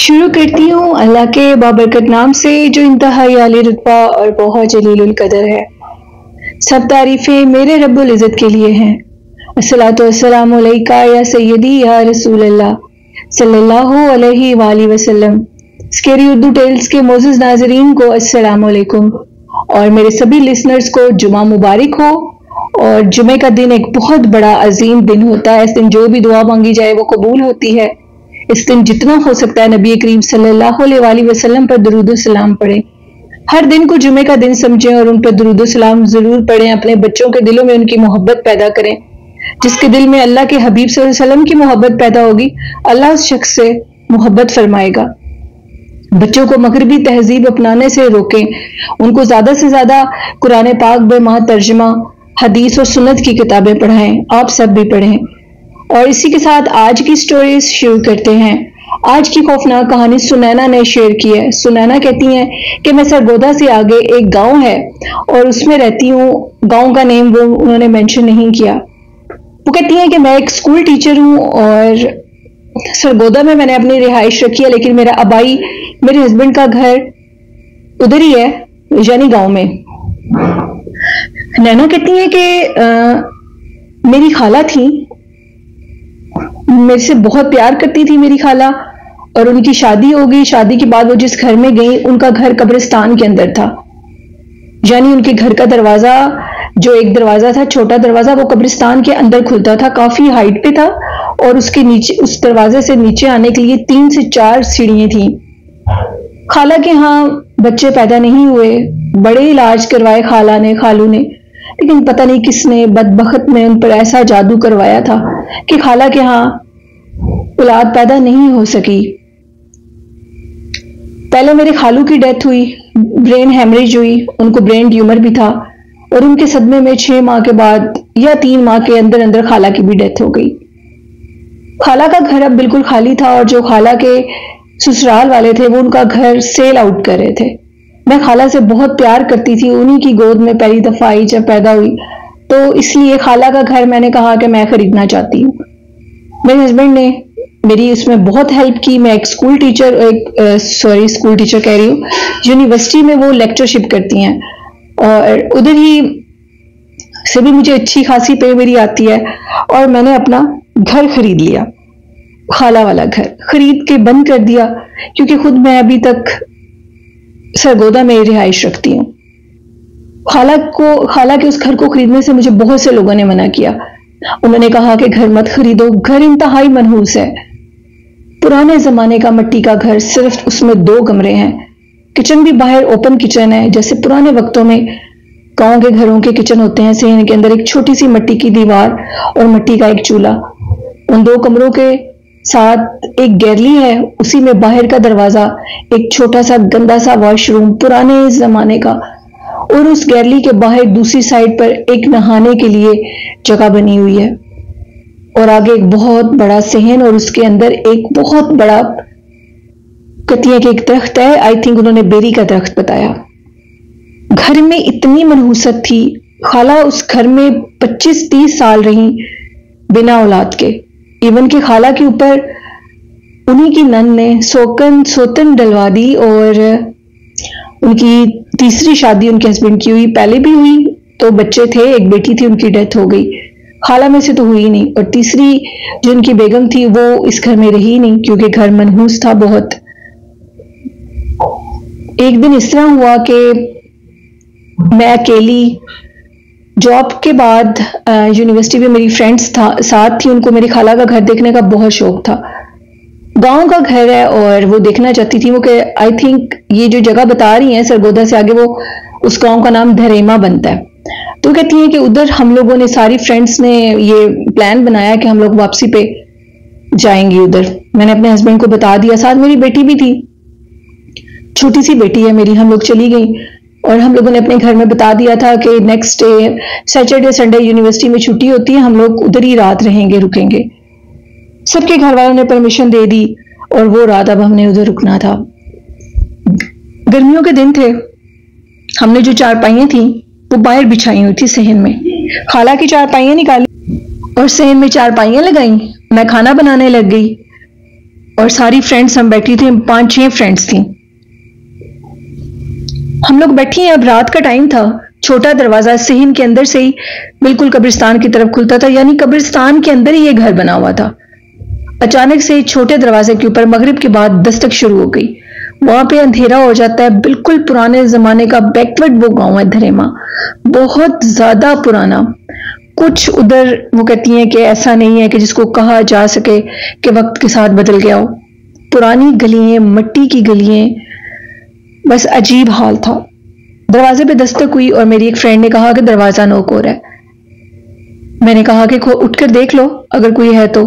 शुरू करती हूँ अल्लाह के बाबरकत नाम से जो इंतहाई आली रुतबा और बहुत जलीलुल कदर है। सब तारीफें मेरे रब्बुल इज़्ज़त के लिए हैं। अस्सलातु वस्सलामु अलैका या सय्यदी या रसूल अल्लाह सल्लल्लाहु अलैहि वसल्लम। स्केरी उर्दू टेल्स के मोअज़्ज़ज़ नाज़रीन को अस्सलामु अलैकुम और मेरे सभी लिसनर्स को जुमा मुबारक हो। और जुमे का दिन एक बहुत बड़ा अजीम दिन होता है। इस दिन जो भी दुआ मांगी जाए वो कबूल होती है। इस दिन जितना हो सकता है नबी करीम सल्लल्लाहु अलैहि वसल्लम पर दुरूद सलाम पढ़ें। हर दिन को जुमे का दिन समझें और उन पर दुरूद सलाम जरूर पढ़ें। अपने बच्चों के दिलों में उनकी मोहब्बत पैदा करें। जिसके दिल में अल्लाह के हबीब सल्लल्लाहु अलैहि वसल्लम की मोहब्बत पैदा होगी, अल्लाह उस शख्स से मोहब्बत फरमाएगा। बच्चों को मगरबी तहजीब अपनाने से रोकें। उनको ज्यादा से ज्यादा कुरान पाक बेमा तर्जमा, हदीस और सुन्नत की किताबें पढ़ाएं। आप सब भी पढ़ें। और इसी के साथ आज की स्टोरीज शुरू करते हैं। आज की खौफनाक कहानी सुनैना ने शेयर की है। सुनैना कहती हैं कि मैं सरगोदा से आगे एक गांव है और उसमें रहती हूँ। गांव का नेम वो उन्होंने मेंशन नहीं किया। वो कहती हैं कि मैं एक स्कूल टीचर हूँ और सरगोदा में मैंने अपनी रिहाइश रखी है, लेकिन मेरा अबाई मेरे हस्बैंड का घर उधर ही है, यानी गांव में। नैना कहती हैं कि मेरी खाला थी, मेरे से बहुत प्यार करती थी मेरी खाला, और उनकी शादी हो गई। शादी के बाद वो जिस घर में गई उनका घर कब्रिस्तान के अंदर था, यानी उनके घर का दरवाजा जो एक दरवाजा था, छोटा दरवाजा, वो कब्रिस्तान के अंदर खुलता था, काफी हाइट पे था और उसके नीचे, उस दरवाजे से नीचे आने के लिए 3 से 4 सीढ़ियां थी। खाला के यहाँ बच्चे पैदा नहीं हुए, बड़े इलाज करवाए खाला ने, खालू ने, लेकिन पता नहीं किसने बदबख्त में उन पर ऐसा जादू करवाया था कि खाला के यहाँ औलाद पैदा नहीं हो सकी। पहले मेरे खालू की डेथ हुई, ब्रेन हेमरेज हुई, उनको ब्रेन ट्यूमर भी था और उनके सदमे में 6 माह के बाद या 3 माह के अंदर अंदर खाला की भी डेथ हो गई। खाला का घर अब बिल्कुल खाली था और जो खाला के ससुराल वाले थे वो उनका घर सेल आउट कर रहे थे। मैं खाला से बहुत प्यार करती थी, उन्हीं की गोद में पहली दफा आई जब पैदा हुई, तो इसलिए खाला का घर मैंने कहा कि मैं खरीदना चाहती हूँ। मेरे हस्बैंड ने मेरी उसमें बहुत हेल्प की। मैं एक स्कूल टीचर कह रही हूँ, यूनिवर्सिटी में वो लेक्चरशिप करती हैं और उधर ही से भी मुझे अच्छी खासी पे मेरी आती है। और मैंने अपना घर खरीद लिया, खाला वाला घर खरीद के बंद कर दिया, क्योंकि खुद मैं अभी तक सरगोदा में रिहाइश रखती हूँ। खाला के उस घर को खरीदने से मुझे बहुत से लोगों ने मना किया। उन्होंने कहा कि घर मत खरीदो, घर इंतहाई मनहूस है, पुराने जमाने का मिट्टी का घर, सिर्फ उसमें 2 कमरे हैं, किचन भी बाहर ओपन किचन है, जैसे पुराने वक्तों में गांव के घरों के किचन होते हैं। सहन के अंदर एक छोटी सी मिट्टी की दीवार और मिट्टी का एक चूल्हा। उन 2 कमरों के साथ एक गैलरी है, उसी में बाहर का दरवाजा, एक छोटा सा गंदा सा वॉशरूम पुराने जमाने का, और उस गैलरी के बाहर दूसरी साइड पर एक नहाने के लिए जगह बनी हुई है, और आगे एक बहुत बड़ा सहन और उसके अंदर एक बहुत बड़ा, कहती है कि एक दरख्त है, आई थिंक उन्होंने बेरी का दरख्त बताया। घर में इतनी मनहूसत थी। खाला उस घर में 25-30 साल रही बिना औलाद के। इवन के खाला के ऊपर उन्हीं की नन ने सोतन डलवा दी और उनकी तीसरी शादी उनके हस्बैंड की हुई। पहले भी हुई तो बच्चे थे, एक बेटी थी, उनकी डेथ हो गई। खाला में से तो हुई नहीं, और तीसरी जो उनकी बेगम थी वो इस घर में रही नहीं, क्योंकि घर मनहूस था बहुत। एक दिन इस तरह हुआ कि मैं अकेली, जॉब के बाद यूनिवर्सिटी में मेरी फ्रेंड्स साथ थी, उनको मेरी खाला का घर देखने का बहुत शौक था। गांव का घर है और वो देखना चाहती थी। वो कि आई थिंक ये जो जगह बता रही हैं सरगोदा से आगे, वो उस गांव का नाम धरेमा बनता है। तो कहती हैं कि उधर हम लोगों ने, सारी फ्रेंड्स ने ये प्लान बनाया कि हम लोग वापसी पे जाएंगे उधर। मैंने अपने हस्बैंड को बता दिया, साथ मेरी बेटी भी थी, छोटी सी बेटी है मेरी। हम लोग चली गई और हम लोगों ने अपने घर में बता दिया था कि next day Saturday Sunday university में छुट्टी होती है, हम लोग उधर ही रात रहेंगे, रुकेंगे। सबके घर वालों ने परमिशन दे दी और वो रात अब हमने उधर रुकना था। गर्मियों के दिन थे। हमने जो चारपाइयां थी वो बाहर बिछाई हुई थी सहन में। खाला की चारपाइयां निकाली और सहन में चारपाइयां लगाई। मैं खाना बनाने लग गई। और सारी फ्रेंड्स हम बैठी थी, 5-6 फ्रेंड्स थी। हम लोग बैठी हैं, अब रात का टाइम था। छोटा दरवाजा सिहन के अंदर से ही बिल्कुल कब्रिस्तान की तरफ खुलता था, यानी कब्रिस्तान के अंदर ही ये घर बना हुआ था। अचानक से छोटे दरवाजे के ऊपर मगरिब के बाद दस्तक शुरू हो गई। वहां पे अंधेरा हो जाता है, बिल्कुल पुराने जमाने का बैकवर्ड वो गांव है धरेमा, बहुत ज्यादा पुराना। कुछ उधर वो कहती हैं कि ऐसा नहीं है कि जिसको कहा जा सके कि वक्त के साथ बदल गया हो। पुरानी गलियां, मिट्टी की गलियां, बस अजीब हाल था। दरवाजे पे दस्तक हुई और मेरी एक फ्रेंड ने कहा कि दरवाजा नोक हो रहा है। मैंने कहा कि उठकर देख लो अगर कोई है तो।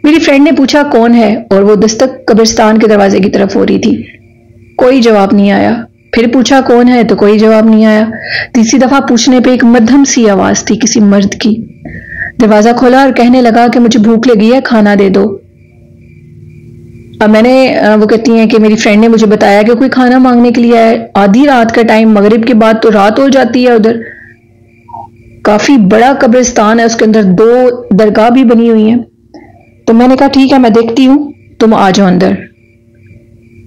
मेरी फ्रेंड ने पूछा कौन है, और वो दस्तक कब्रिस्तान के दरवाजे की तरफ हो रही थी। कोई जवाब नहीं आया। फिर पूछा कौन है, तो कोई जवाब नहीं आया। तीसरी दफा पूछने पे एक मध्यम सी आवाज थी किसी मर्द की। दरवाजा खोला और कहने लगा कि मुझे भूख लगी है, खाना दे दो। अब मैंने वो कहती हैं कि मेरी फ्रेंड ने मुझे बताया कि कोई खाना मांगने के लिए आया। आधी रात का टाइम, मगरिब के बाद तो रात हो जाती है। उधर काफी बड़ा कब्रिस्तान है, उसके अंदर 2 दरगाह भी बनी हुई हैं। तो मैंने कहा ठीक है, मैं देखती हूँ, तुम आ जाओ अंदर।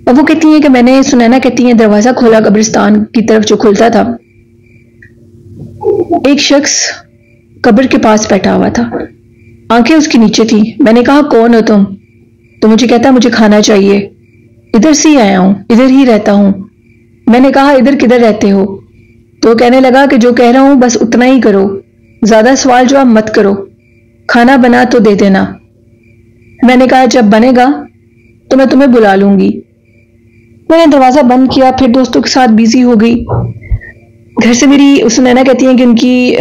अब वो कहती हैं कि मैंने, सुनैना कहती हैं, दरवाजा खोला कब्रिस्तान की तरफ जो खुलता था। एक शख्स कब्र के पास बैठा हुआ था, आंखें उसकी नीचे थी। मैंने कहा कौन हो तुम? तो मुझे कहता मुझे खाना चाहिए, इधर से ही आया हूं, इधर ही रहता हूं। मैंने कहा इधर किधर रहते हो? तो कहने लगा कि जो कह रहा हूं बस उतना ही करो, ज्यादा सवाल जवाब मत करो, खाना बना तो दे देना। मैंने कहा जब बनेगा तो मैं तुम्हें बुला लूंगी। मैंने दरवाजा बंद किया, फिर दोस्तों के साथ बिजी हो गई। घर से मेरी सुनैना कहती हैं कि उनकी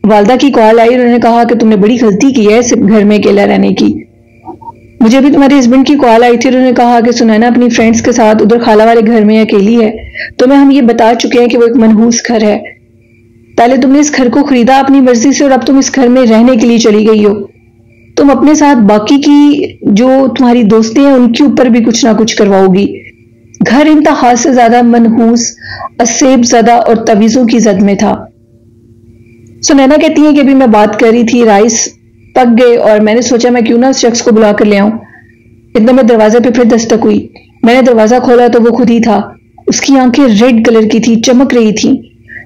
वालदा की कॉल आई, उन्होंने कहा कि तुमने बड़ी गलती की है सिर्फ घर में अकेला रहने की। मुझे भी तुम्हारे हस्बैंड की कॉल आई थी, उन्होंने कहा कि सुनैना अपनी फ्रेंड्स के साथ उधर खाला वाले घर में अकेली है। तुम्हें हम ये बता चुके हैं कि वो एक मनहूस घर है। पहले तुमने इस घर को खरीदा अपनी मर्जी से और अब तुम इस घर में रहने के लिए चली गई हो। तुम अपने साथ बाकी की जो तुम्हारी दोस्तें हैं उनके ऊपर भी कुछ ना कुछ करवाओगी। घर इंतहा से ज्यादा मनहूस, असेब ज़दा और तवीज़ों की जद में था। सुनैना कहती है कि अभी मैं बात कर रही थी, राइस पक गए और मैंने सोचा मैं क्यों ना उस शख्स को बुला कर ले आऊं। इतने में दरवाजे पे फिर दस्तक हुई। मैंने दरवाजा खोला तो वो खुद ही था। उसकी आंखें रेड कलर की थी, चमक रही थी,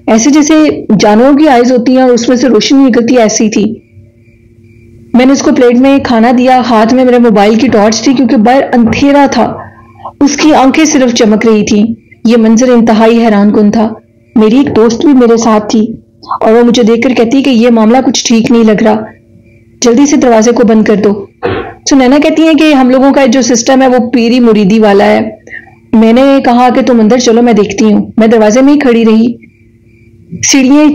ऐसे जैसे जानवरों की आइज होती हैं और उसमें से रोशनी निकलती, ऐसी थी। मैंने उसको प्लेट में खाना दिया, हाथ में मेरे मोबाइल की टॉर्च थी क्योंकि बाहर अंधेरा था। उसकी आंखें सिर्फ चमक रही थी। ये मंजर इंतहाई हैरानकुन था। मेरी एक दोस्त भी मेरे साथ थी और वो मुझे देखकर कहती कि ये मामला कुछ ठीक नहीं लग रहा, जल्दी से दरवाजे को बंद कर दो। सुनैना कहती है कि हम लोगों का जो सिस्टम है वो पीरी मुरीदी वाला है। मैंने कहा कि तुम अंदर चलो, मैं देखती हूँ। मैं दरवाजे में ही खड़ी रही। सीढ़ियां,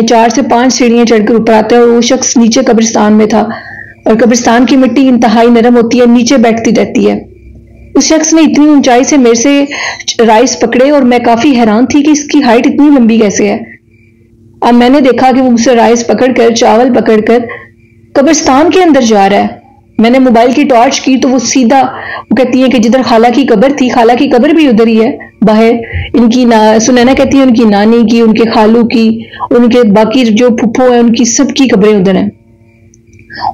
4 से 5 सीढ़ियां चढ़कर ऊपर आते हैं और वो शख्स नीचे कब्रिस्तान में था और कब्रिस्तान की मिट्टी इंतहाई नरम होती है, नीचे बैठती रहती है। उस शख्स ने इतनी ऊंचाई से मेरे से राइस पकड़े और मैं काफी हैरान थी कि इसकी हाइट इतनी लंबी कैसे है। अब मैंने देखा कि वो मुझसे राइस पकड़कर, चावल पकड़कर कब्रिस्तान के अंदर जा रहा है। मैंने मोबाइल की टॉर्च की तो वो सीधा, वो कहती है कि जिधर खाला की कब्र थी, खाला की कब्र भी उधर ही है बाहर। इनकी सुनैना कहती है उनकी नानी की, उनके खालू की, उनके बाकी जो फुफ्फो है उनकी सबकी कब्रें उधर हैं।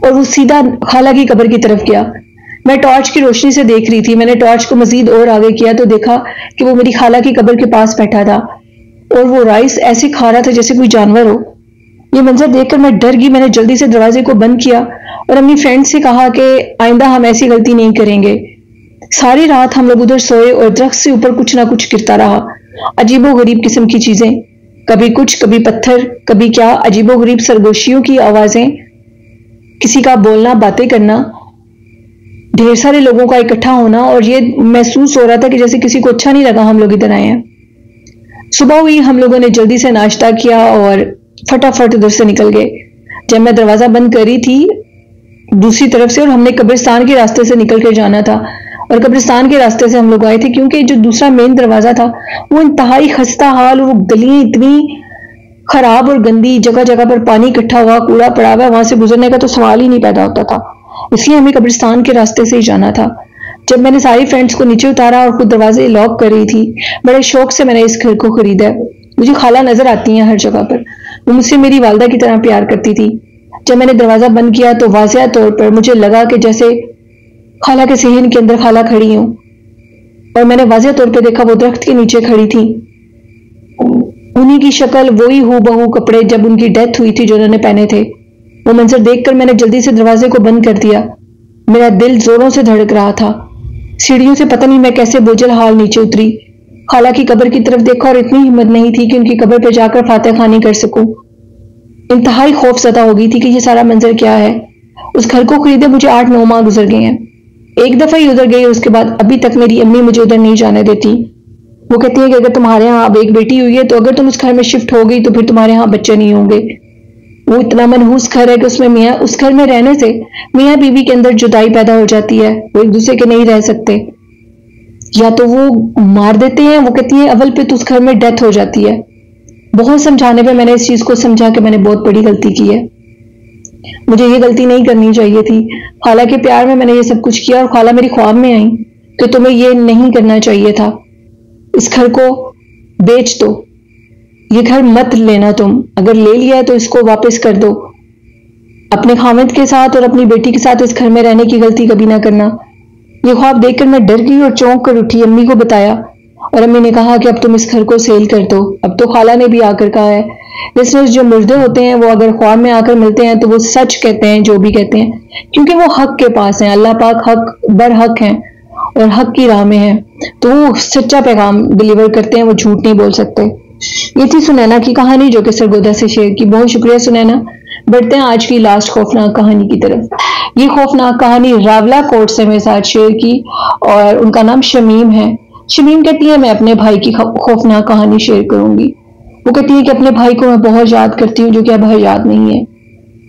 और वो सीधा खाला की कब्र की तरफ गया। मैं टॉर्च की रोशनी से देख रही थी। मैंने टॉर्च को मजीद और आगे किया तो देखा कि वो मेरी खाला की कब्र के पास बैठा था और वो राइस ऐसे खा रहा था जैसे कोई जानवर हो। ये मंजर देखकर मैं डर गई। मैंने जल्दी से दरवाजे को बंद किया और अपनी फ्रेंड से कहा कि आइंदा हम ऐसी गलती नहीं करेंगे। सारी रात हम लोग उधर सोए और दरख्त से ऊपर कुछ ना कुछ गिरता रहा, अजीबो गरीब किस्म की चीजें, कभी कुछ, कभी पत्थर, कभी क्या, अजीबो गरीब सरगोशियों की आवाजें, किसी का बोलना, बातें करना, ढेर सारे लोगों का इकट्ठा होना। और ये महसूस हो रहा था कि जैसे किसी को अच्छा नहीं लगा हम लोग इधर आए हैं। सुबह हुई, हम लोगों ने जल्दी से नाश्ता किया और फटाफट उधर से निकल गए। जब मैं दरवाजा बंद करी थी दूसरी तरफ से और हमने कब्रिस्तान के रास्ते से निकल कर जाना था और कब्रिस्तान के रास्ते से हम लोग आए थे क्योंकि जो दूसरा मेन दरवाजा था वो इंतहाई खस्ता हाल और वो गलियां इतनी खराब और गंदी, जगह जगह पर पानी इकट्ठा हुआ, कूड़ा पड़ा हुआ, वहां से गुजरने का तो सवाल ही नहीं पैदा होता था। इसलिए हमें कब्रिस्तान के रास्ते से ही जाना था। जब मैंने सारी फ्रेंड्स को नीचे उतारा और खुद दरवाजे लॉक कर रही थी, बड़े शौक से मैंने इस घर को खरीदा। मुझे खाला नजर आती हैं हर जगह पर, वो मुझसे मेरी वालदा की तरह प्यार करती थी। जब मैंने दरवाजा बंद किया तो वाज़िया तौर पर मुझे लगा कि जैसे खाला के सेहन के अंदर खाला खड़ी हूं और मैंने वाज़ेह तौर पे देखा वो दरख्त के नीचे खड़ी थी। उन्हीं की शक्ल, वही हूबहू कपड़े जब उनकी डेथ हुई थी जो उन्होंने पहने थे। वो मंजर देखकर मैंने जल्दी से दरवाजे को बंद कर दिया। मेरा दिल जोरों से धड़क रहा था। सीढ़ियों से पता नहीं मैं कैसे बोझल हाल नीचे उतरी। खाला की कब्र की तरफ देखा और इतनी हिम्मत नहीं थी कि उनकी कब्र पर जाकर फातिहा खानी कर सकूं। इंतहाई खौफजदा हो गई थी कि ये सारा मंजर क्या है। उस घर को खरीदे मुझे 8-9 माह गुजर गए हैं। एक दफा ही उधर गई और उसके बाद अभी तक मेरी अम्मी मुझे उधर नहीं जाने देती। वो कहती है कि अगर तुम्हारे यहाँ अब एक बेटी हुई है तो अगर तुम उस घर में शिफ्ट हो गई तो फिर तुम्हारे यहाँ बच्चे नहीं होंगे। वो इतना मनहूस घर है कि उसमें मियाँ, उस घर में रहने से मियाँ बीवी के अंदर जुदाई पैदा हो जाती है। वो एक दूसरे के नहीं रह सकते, या तो वो मार देते हैं। वो कहती है अव्वल पे तो उस घर में डेथ हो जाती है। बहुत समझाने पे मैंने इस चीज को समझा कि मैंने बहुत बड़ी गलती की है, मुझे ये गलती नहीं करनी चाहिए थी। खाला के प्यार में मैंने ये सब कुछ किया और खाला मेरी ख्वाब में आई कि तुम्हें ये नहीं करना चाहिए था। इस घर को बेच दो, ये घर मत लेना तुम। अगर ले लिया है तो इसको वापस कर दो। अपने खामिद के साथ और अपनी बेटी के साथ इस घर में रहने की गलती कभी ना करना। ये ख्वाब देखकर मैं डर गई और चौंक कर उठी। अम्मी को बताया और अम्मी ने कहा कि अब तुम इस घर को सेल कर दो। अब तो खाला ने भी आकर कहा है, लिसनर्स, जो मुर्दे होते हैं वो अगर ख्वाब में आकर मिलते हैं तो वो सच कहते हैं जो भी कहते हैं, क्योंकि वो हक के पास हैं। अल्लाह पाक हक बर हक हैं और हक की राह में हैं, तो वो सच्चा पैगाम डिलीवर करते हैं, वो झूठ नहीं बोल सकते। ये थी सुनैना की कहानी जो कि सरगोदा से शेयर की। बहुत शुक्रिया सुनैना। बढ़ते हैं आज की लास्ट खौफनाक कहानी की तरफ। ये खौफनाक कहानी रावला कोर्ट से मेरे साथ शेयर की और उनका नाम शमीम है। शमीम कहती है मैं अपने भाई की खौफनाक कहानी शेयर करूंगी। वो कहती है कि अपने भाई को मैं बहुत याद करती हूँ जो कि अब याद नहीं है।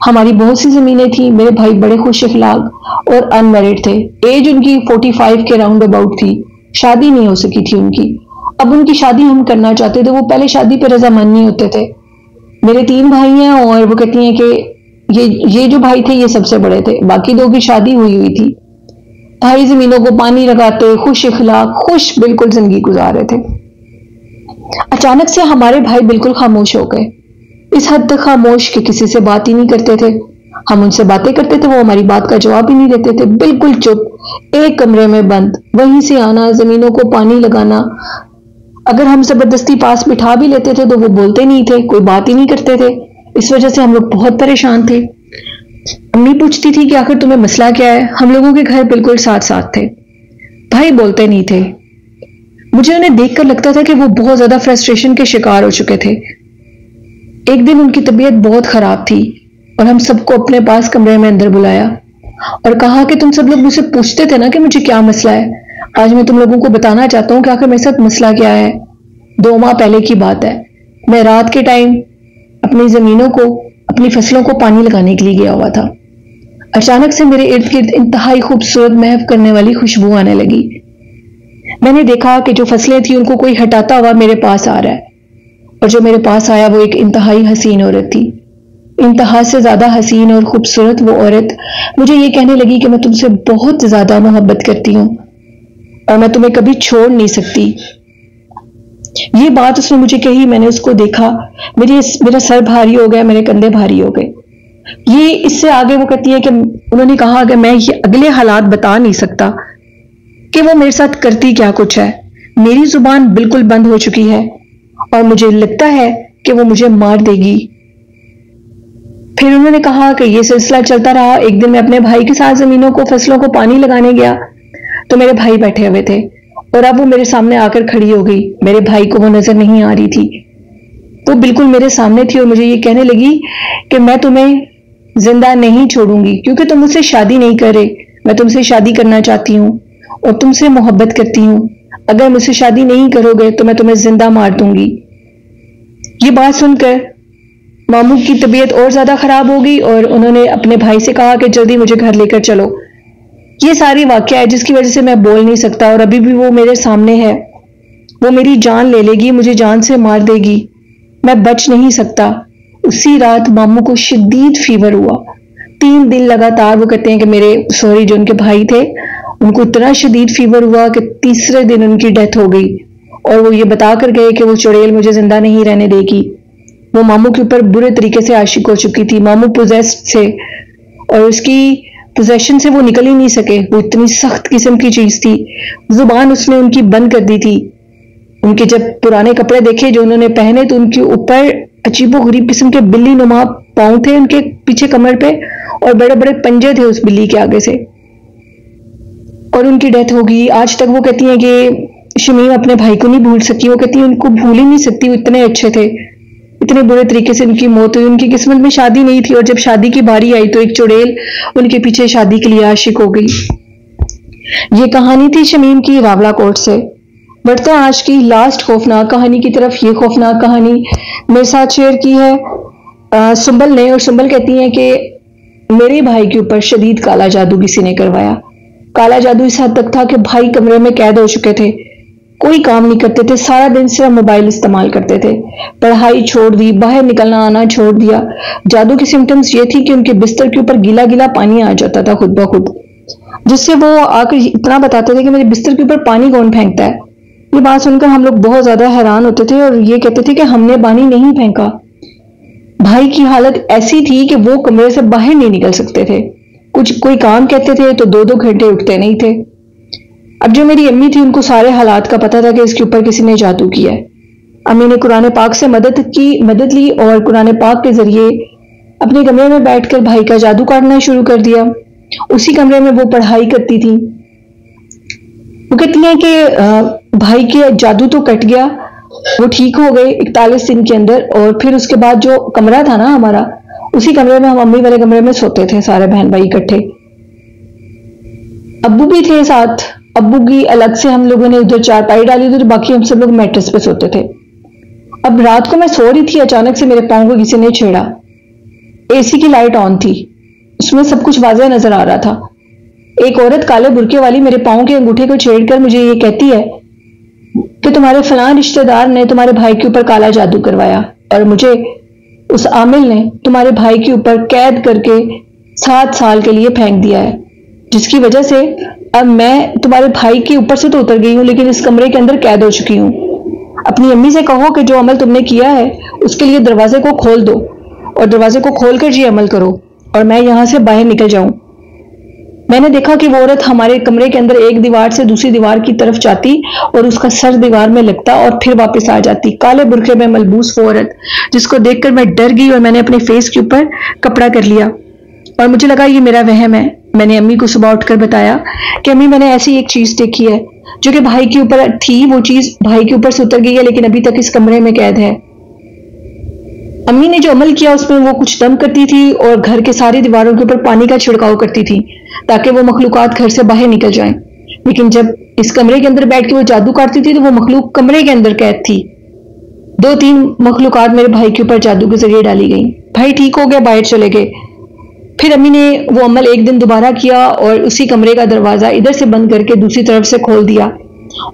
हमारी बहुत सी जमीनें थी। मेरे भाई बड़े खुश अखलाक और अनमैरिड थे। एज उनकी 45 के राउंड अबाउट थी। शादी नहीं हो सकी थी उनकी। अब उनकी शादी हम करना चाहते थे, वो पहले शादी पर रजामंद नहीं होते थे। मेरे 3 भाई हैं और वो कहती हैं कि ये जो भाई थे ये सबसे बड़े थे, बाकी 2 की शादी हुई थी। भाई जमीनों को पानी लगाते, खुश अखलाक, खुश बिल्कुल जिंदगी गुजार रहे थे। अचानक से हमारे भाई बिल्कुल खामोश हो गए। इस हद तक खामोश कि किसी से बात ही नहीं करते थे। हम उनसे बातें करते थे, वो हमारी बात का जवाब ही नहीं देते थे। बिल्कुल चुप, एक कमरे में बंद, वहीं से आना, जमीनों को पानी लगाना। अगर हम जबरदस्ती पास बिठा भी लेते थे तो वो बोलते नहीं थे, कोई बात ही नहीं करते थे। इस वजह से हम लोग बहुत परेशान थे। अम्मी पूछती थी कि आखिर तुम्हें मसला क्या है। हम लोगों के घर बिल्कुल साथ साथ थे। भाई बोलते नहीं थे। मुझे उन्हें देखकर लगता था कि वो बहुत ज्यादा फ्रस्ट्रेशन के शिकार हो चुके थे। एक दिन उनकी तबीयत बहुत खराब थी और हम सबको अपने पास कमरे में अंदर बुलाया और कहा कि तुम सब लोग मुझसे पूछते थे ना कि मुझे क्या मसला है। आज मैं तुम लोगों को बताना चाहता हूँ कि आखिर मेरे साथ मसला क्या है। 2 माह पहले की बात है। मैं रात के टाइम अपनी जमीनों को, अपनी फसलों को पानी लगाने के लिए गया हुआ था। अचानक से मेरे इर्द गिर्द इंतहाई खूबसूरत महक करने वाली खुशबू आने लगी। मैंने देखा कि जो फसलें थी उनको कोई हटाता हुआ मेरे पास आ रहा है और जो मेरे पास आया वो एक इंतहाई हसीन औरत थी। इंतहा से ज्यादा हसीन और खूबसूरत वो औरत मुझे ये कहने लगी कि मैं तुमसे बहुत ज्यादा मोहब्बत करती हूँ और मैं तुम्हें कभी छोड़ नहीं सकती। ये बात उसने मुझे कही, मैंने उसको देखा, मेरा सर भारी हो गया, मेरे कंधे भारी हो गए। ये इससे आगे वो कहती है कि उन्होंने कहा कि मैं ये अगले हालात बता नहीं सकता कि वो मेरे साथ करती क्या कुछ है। मेरी जुबान बिल्कुल बंद हो चुकी है और मुझे लगता है कि वो मुझे मार देगी। फिर उन्होंने कहा कि ये सिलसिला चलता रहा। एक दिन मैं अपने भाई के साथ जमीनों को, फसलों को पानी लगाने गया तो मेरे भाई बैठे हुए थे और अब वो मेरे सामने आकर खड़ी हो गई। मेरे भाई को वो नजर नहीं आ रही थी, तो बिल्कुल मेरे सामने थी और मुझे ये कहने लगी कि मैं तुम्हें जिंदा नहीं छोड़ूंगी क्योंकि तुम मुझसे शादी नहीं कर रहे। मैं तुमसे शादी करना चाहती हूँ और तुमसे मोहब्बत करती हूँ। अगर मुझसे शादी नहीं करोगे तो मैं तुम्हें जिंदा मार दूंगी। ये बात सुनकर मामू की तबीयत और ज्यादा खराब हो गई और उन्होंने अपने भाई से कहा कि जल्दी मुझे घर लेकर चलो। ये सारी वाकया है जिसकी वजह से मैं बोल नहीं सकता और अभी भी वो मेरे सामने है। वो मेरी जान ले लेगी, मुझे जान से मार देगी, मैं बच नहीं सकता। उसी रात मामू को शदीद फीवर हुआ। 3 दिन लगातार, वो कहते हैं कि जो उनके भाई थे उनको इतना शदीद फीवर हुआ कि तीसरे दिन उनकी डेथ हो गई और वो ये बता कर गए कि वो चुड़ैल मुझे जिंदा नहीं रहने देगी। वो मामू के ऊपर बुरे तरीके से आशिक हो चुकी थी। मामू पोजेस्ड थे और उसकी पोजेशन से वो निकल ही नहीं सके। वो इतनी सख्त किस्म की चीज थी। जुबान उसने उनकी बंद कर दी थी। उनके जब पुराने कपड़े देखे जो उन्होंने पहने तो उनके ऊपर अजीबोगरीब किस्म के बिल्ली नुमा पांव थे उनके पीछे कमर पे, और बड़े बड़े पंजे थे उस बिल्ली के आगे से। और उनकी डेथ हो गई। आज तक वो कहती हैं कि शमीम अपने भाई को नहीं भूल सकी। वो कहती है उनको भूल ही नहीं सकती, वो इतने अच्छे थे। इतने बुरे तरीके से उनकी मौत हुई। उनकी किस्मत में शादी नहीं थी, और जब शादी की बारी आई तो एक चुड़ैल उनके पीछे शादी के लिए आशिक हो गई। ये कहानी थी शमीम की रावला कोट से। बढ़ते हैं आज की लास्ट खौफनाक कहानी की तरफ। ये खौफनाक कहानी मेरे साथ शेयर की है सुंबल ने, और सुंबल कहती हैं कि मेरे भाई के ऊपर शदीद काला जादू किसी ने करवाया। काला जादू इस हद तक था कि भाई कमरे में कैद हो चुके थे, कोई काम नहीं करते थे, सारा दिन सिर्फ मोबाइल इस्तेमाल करते थे, पढ़ाई छोड़ दी, बाहर निकलना आना छोड़ दिया। जादू की सिम्टम्स ये थी कि उनके बिस्तर के ऊपर गीला गीला पानी आ जाता था खुद ब खुद, जिससे वो आकर इतना बताते थे कि मेरे बिस्तर के ऊपर पानी कौन फेंकता है। ये बात सुनकर हम लोग बहुत ज्यादा हैरान होते थे और ये कहते थे कि हमने पानी नहीं फेंका। भाई की हालत ऐसी थी कि वो कमरे से बाहर नहीं निकल सकते थे। कोई काम कहते थे तो 2-2 घंटे उठते नहीं थे। अब जो मेरी अम्मी थी उनको सारे हालात का पता था कि इसके ऊपर किसी ने जादू किया है। अम्मी ने कुरान पाक से मदद ली और कुरान पाक के जरिए अपने कमरे में बैठकर भाई का जादू काटना शुरू कर दिया। उसी कमरे में वो पढ़ाई करती थी। वो कहती है कि भाई के जादू तो कट गया, वो ठीक हो गए 41 दिन के अंदर। और फिर उसके बाद जो कमरा था ना हमारा, उसी कमरे में हम अम्मी वाले कमरे में सोते थे सारे बहन भाई इकट्ठे। अब्बू भी थे साथ। अब्बू की अलग से हम लोगों ने उधर चारपाई डाली थी, तो बाकी हम सब लोग मैट्रेस पे सोते थे। अब रात को मैं सो रही थी, अचानक से मेरे पाँव को किसी ने छेड़ा। एसी की लाइट ऑन थी, उसमें सब कुछ वाज़ेह नजर आ रहा था। एक औरत काले बुरके वाली मेरे पाँव के अंगूठे को छेड़कर मुझे ये कहती है कि तुम्हारे फलां रिश्तेदार ने तुम्हारे भाई के ऊपर काला जादू करवाया, और मुझे उस आमिल ने तुम्हारे भाई के ऊपर कैद करके 7 साल के लिए फेंक दिया है, जिसकी वजह से अब मैं तुम्हारे भाई के ऊपर से तो उतर गई हूँ, लेकिन इस कमरे के अंदर कैद हो चुकी हूँ। अपनी अम्मी से कहो कि जो अमल तुमने किया है उसके लिए दरवाजे को खोल दो, और दरवाजे को खोलकर ये अमल करो, और मैं यहाँ से बाहर निकल जाऊं। मैंने देखा कि वो औरत हमारे कमरे के अंदर एक दीवार से दूसरी दीवार की तरफ जाती और उसका सर दीवार में लगता और फिर वापस आ जाती। काले बुरखे में मलबूस वो औरत, जिसको देखकर मैं डर गई और मैंने अपने फेस के ऊपर कपड़ा कर लिया और मुझे लगा ये मेरा वहम है। मैंने अम्मी को सुबह उठकर बताया कि अम्मी मैंने ऐसी एक चीज देखी है जो कि भाई के ऊपर थी, वो चीज भाई के ऊपर से उतर गई है, लेकिन अभी तक इस कमरे में कैद है। अम्मी ने जो अमल किया उसमें वो कुछ दम करती थी और घर के सारी दीवारों के ऊपर पानी का छिड़काव करती थी ताकि वो मखलूकात घर से बाहर निकल जाएं। लेकिन जब इस कमरे के अंदर बैठ के वो जादू काटती थी तो वो मखलूक कमरे के अंदर कैद थी। 2-3 मखलूकात मेरे भाई के ऊपर जादू के जरिए डाली गई। भाई ठीक हो गया, बाहर चले गए। फिर अम्मी ने वो अमल एक दिन दोबारा किया और उसी कमरे का दरवाजा इधर से बंद करके दूसरी तरफ से खोल दिया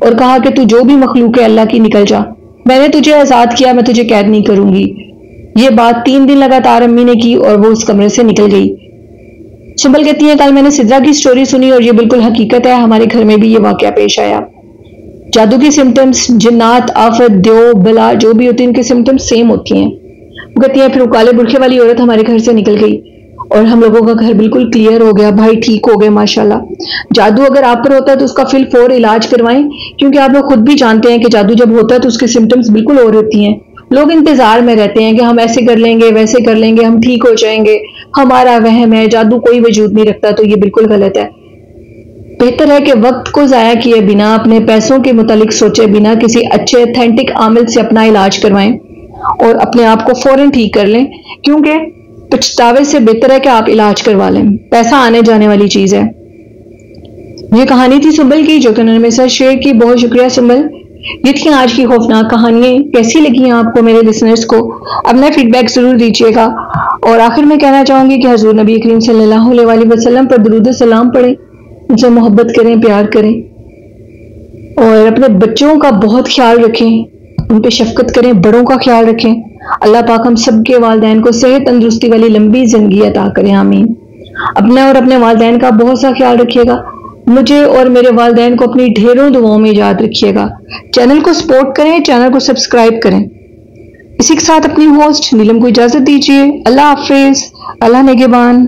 और कहा कि तू जो भी मखलूक है अल्लाह की, निकल जा, मैंने तुझे आजाद किया, मैं तुझे कैद नहीं करूंगी। ये बात 3 दिन लगातार अम्मी ने की और वो उस कमरे से निकल गई। सुंबल कहती है कल मैंने सिद्रा की स्टोरी सुनी और ये बिल्कुल हकीकत है, हमारे घर में भी ये वाकया पेश आया। जादू के सिम्टम्स, जिन्नात, आफत, देव, बला जो भी होती है उनके सिम्टम्स सेम होती हैं। वो कहती है फिर वो काले बुरखे वाली औरत हमारे घर से निकल गई और हम लोगों का घर बिल्कुल क्लियर हो गया। भाई ठीक हो गए माशाल्लाह। जादू अगर आप पर होता है तो उसका फिल फौर इलाज करवाएं, क्योंकि आप लोग खुद भी जानते हैं कि जादू जब होता है तो उसके सिम्टम्स बिल्कुल और होती हैं। लोग इंतजार में रहते हैं कि हम ऐसे कर लेंगे, वैसे कर लेंगे, हम ठीक हो जाएंगे, हमारा वहम है, जादू कोई वजूद नहीं रखता। तो ये बिल्कुल गलत है। बेहतर है कि वक्त को जाया किए बिना, अपने पैसों के मुतालिक सोचे बिना किसी अच्छे ऑथेंटिक आमिल से अपना इलाज करवाएं और अपने आप को फौरन ठीक कर लें, क्योंकि पछतावे से बेहतर है कि आप इलाज करवा लें। पैसा आने जाने वाली चीज है। ये कहानी थी सुंबल की जो कि उन्होंने मेरे साथ शेयर की। बहुत शुक्रिया सुंबल। ये थी आज की खौफनाक कहानियां। कैसी लगी आपको मेरे लिसनर्स को? अपना फीडबैक जरूर दीजिएगा। और आखिर में कहना चाहूंगी कि हुजूर नबी करीम सल्लल्लाहु अलैहि वसल्लम पर दुरूद सलाम पढ़ें, उनसे मोहब्बत करें, प्यार करें और अपने बच्चों का बहुत ख्याल रखें, उन पर शफकत करें, बड़ों का ख्याल रखें। अल्लाह पाक हम सबके वालिदैन को सेहत तंदुरुस्ती वाली लंबी जिंदगी अता करें, आमीन। अपना और अपने वालिदैन का बहुत सा ख्याल रखिएगा। मुझे और मेरे वालिदैन को अपनी ढेरों दुआओं में याद रखिएगा। चैनल को सपोर्ट करें, चैनल को सब्सक्राइब करें। इसी के साथ अपनी होस्ट नीलम को इजाजत दीजिए। अल्लाह हाफिज, अल्लाह निगहबान।